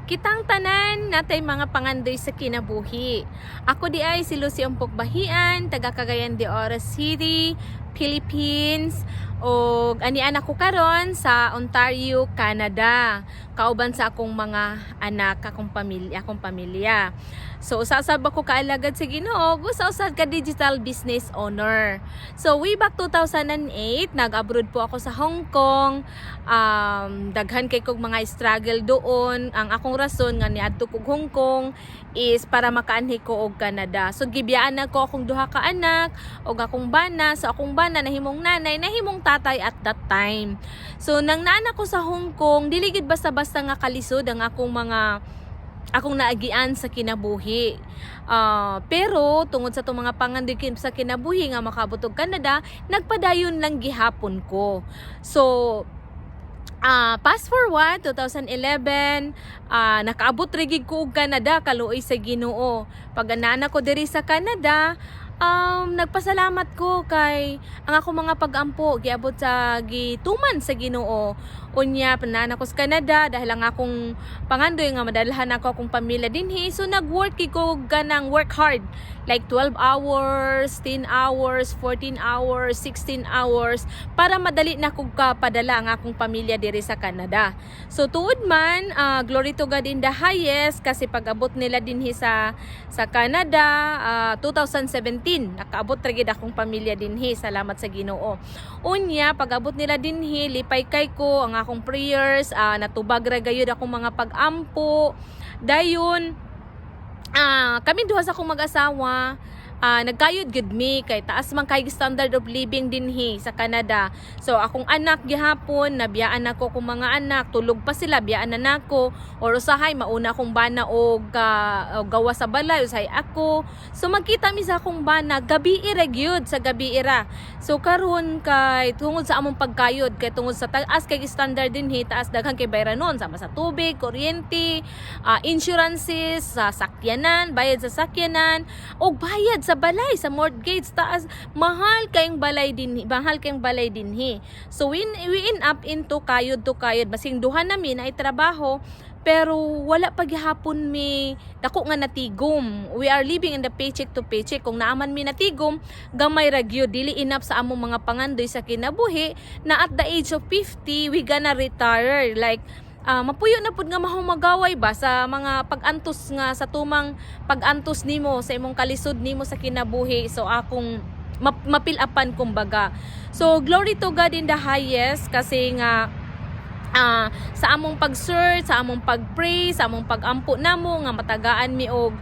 Kitang tanan natay mga pangandoy sa kinabuhi. Ako di ay si Lucy Umpok Bahian, taga Cagayan de Oro City, Philippines. O ani anak ko karon sa Ontario, Canada. Kauban sa akong mga anak, akong pamilya. So usasab ako kaalagad sa Ginoo, usasad ka digital business owner. So way back 2008, nag-abroad po ako sa Hong Kong. Daghan kay kog mga struggle doon. Ang akong rason nga niadto kog Hong Kong is para makaanhi ko og Canada. So gibiyaan ko akong duha ka anak og akong bana. So akong bana nahimong nanay, nahimong tatay at that time. So nang naanak ko sa Hong Kong, dili gid basta-basta nga kalisod ang akong naagian sa kinabuhi. Pero tungod sa itong mga pangandoy sa kinabuhi nga makabot og Canada, nagpadayon lang gihapon ko. So fast forward 2011, nakaabot rigid ko og Canada, kaluoy sa Ginoo. Pag anana ko diri sa Canada, nagpasalamat ko kay ang ako mga pag-ampo giabot sa gituman sa Ginoo. Unya panana ko sa Canada dahil ang akong pangandoy nga madalhan ako akong pamilya dinhi, so nag-work ko ganang work hard like 12 hours, 10 hours, 14 hours, 16 hours para madali na ko padala ang akong pamilya diri sa Canada. So tuod man, glory to God in the highest, kasi pag-abot nila dinhi sa Canada 2017 nakaabot ra gid akong pamilya dinhi, salamat sa Ginoo. Unya pag-abot nila dinhi, lipay kay ko ang akong prayers, natubag ra gayud akong mga pag-ampo. Dayon kami duha sa akong mag-asawa, nagkayod gud mi kay taas man kay standard of living dinhi sa Canada. So akong anak gihapon nabiyaan ako kung mga anak, tulog pa sila biyaan na nako, or usahay mauna akong bana og gawa sa balay, usahay ako. So magkita mi sa akong bana gabi ira gyud, sa gabi ira. So karon kay tungod sa among pagkayod, kay tungod sa taas kay standard dinhi, taas daghan kay bayranon sama sa tubig, kuryente, insurances sa sakyanan, bayad sa sakyanan, og bayad sa balay, sa mortgage, taas, mahal kayong balay dinhi. So we end up into kayod to kayod, basing duha namin ay trabaho, pero wala pa gihapon mi dako nga natigom. We are living in the paycheck to paycheck. Kung naaman mi natigom, gamay ra gyud, dili enough sa among mga pangandoy sa kinabuhi na at the age of 50 we gonna retire. Like mapuyo na pud nga mahumagaway ba sa mga pag-antos nga sa tumang pag-antos nimo sa imong kalisod nimo sa kinabuhi. So akong mapilapan kumbaga. So glory to God in the highest, kasi nga sa among pag-search, sa among pag-pray, sa among pag-ampo namo nga matagaan mi og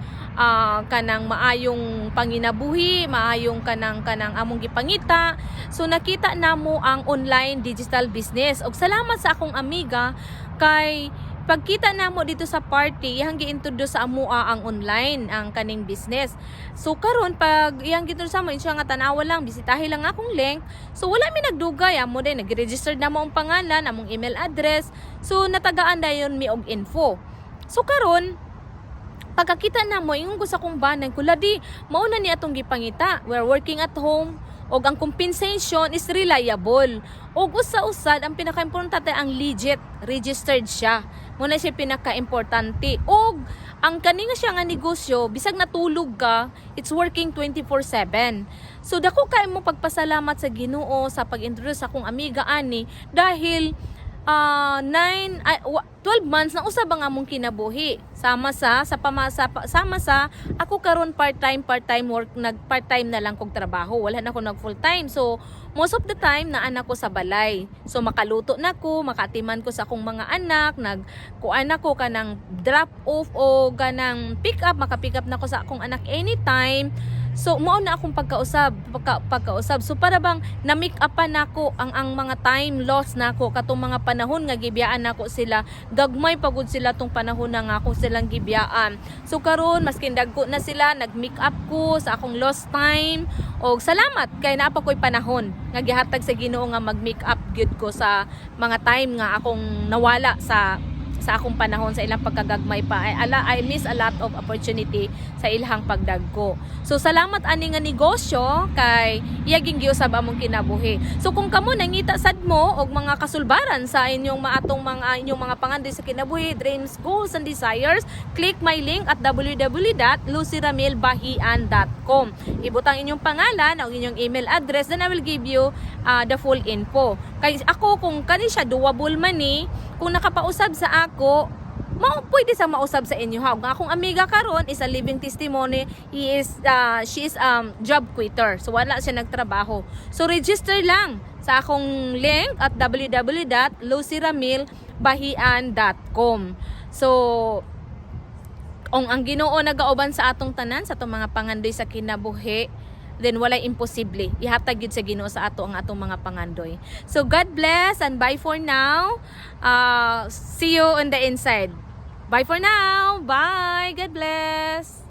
kanang maayong panginabuhi, maayong kanang among gipangita. So nakita namo ang online digital business. Og salamat sa akong amiga kay pagkita namo dito sa party, iyang gi-introduce sa amoa ang online, ang kaning business. So karon pag iyang gi-introduce sa mo, insya nga tanawa lang, bisitahi lang akong link. So wala mi nagdugay, amo din nag-register na mo ang pangalan, among email address. So natagaan dayon mi og info. So karon pagkakita na mo, yung ko sa kong banay, kuladi, mauna ni atong gipangita. We're working at home, og ang compensation is reliable. Og usa-usad, ang pinaka-importante ang legit, registered siya. Muna siya pinaka-importante. Og ang kaninga siya nga negosyo, bisag natulog ka, it's working 24/7. So dako kay mo pagpasalamat sa Ginoo sa pag-introduce sa akong amiga ani, dahil 12 months na usab ang among kinabuhi sama sa ako karon part-time work, nag part-time na lang kog trabaho, wala na ko nag full-time. So most of the time na anak ko sa balay, so makaluto na ko, makatiman ko sa akong mga anak, nagkuan ako kanang drop off o kanang pick up, maka-pick up na ko sa akong anak anytime. So mao na akong pagkausab. So para bang na-make upan nako ang mga time loss nako katong mga panahon nga gibiyaan nako sila. Gagmay pagud sila tong panahon na nga ako silang gibiyaan. So karon maskin dagko na sila, nag-make up ko sa akong lost time. Og salamat kay naa pa koy panahon nga gihatag sa Ginoo nga mag-make up gyud ko sa mga time nga akong nawala sa sa akong panahon sa ilang pagkagagmay pa I miss a lot of opportunity sa ilahang pagdagko. So salamat ani nga negosyo kay iyaging giusab among kinabuhi. So kung kamo nangita sad mo og mga kasulbaran sa inyong inyong mga pangandoy sa kinabuhi, dreams, goals and desires, click my link at www.lucyramilbahian.com. Ibutang inyong pangalan o inyong email address, then I will give you the full info. Kay ako kung kani siya doable man ni, kung nakapausab sa ako, pwede sa mausab sa inyo ha. Ang akong amiga karon is a living testimony. She is job quitter. So wala siya nagtrabaho. So register lang sa akong link at www.lucyramilbahian.com. So ang Ginoo nagauban sa atong tanan sa atong mga pangandoy sa kinabuhi, then walay imposible. Ihatag yun sa Ginoo sa ato ang atong mga pangandoy. So God bless and bye for now. See you on the inside. Bye for now. Bye. God bless.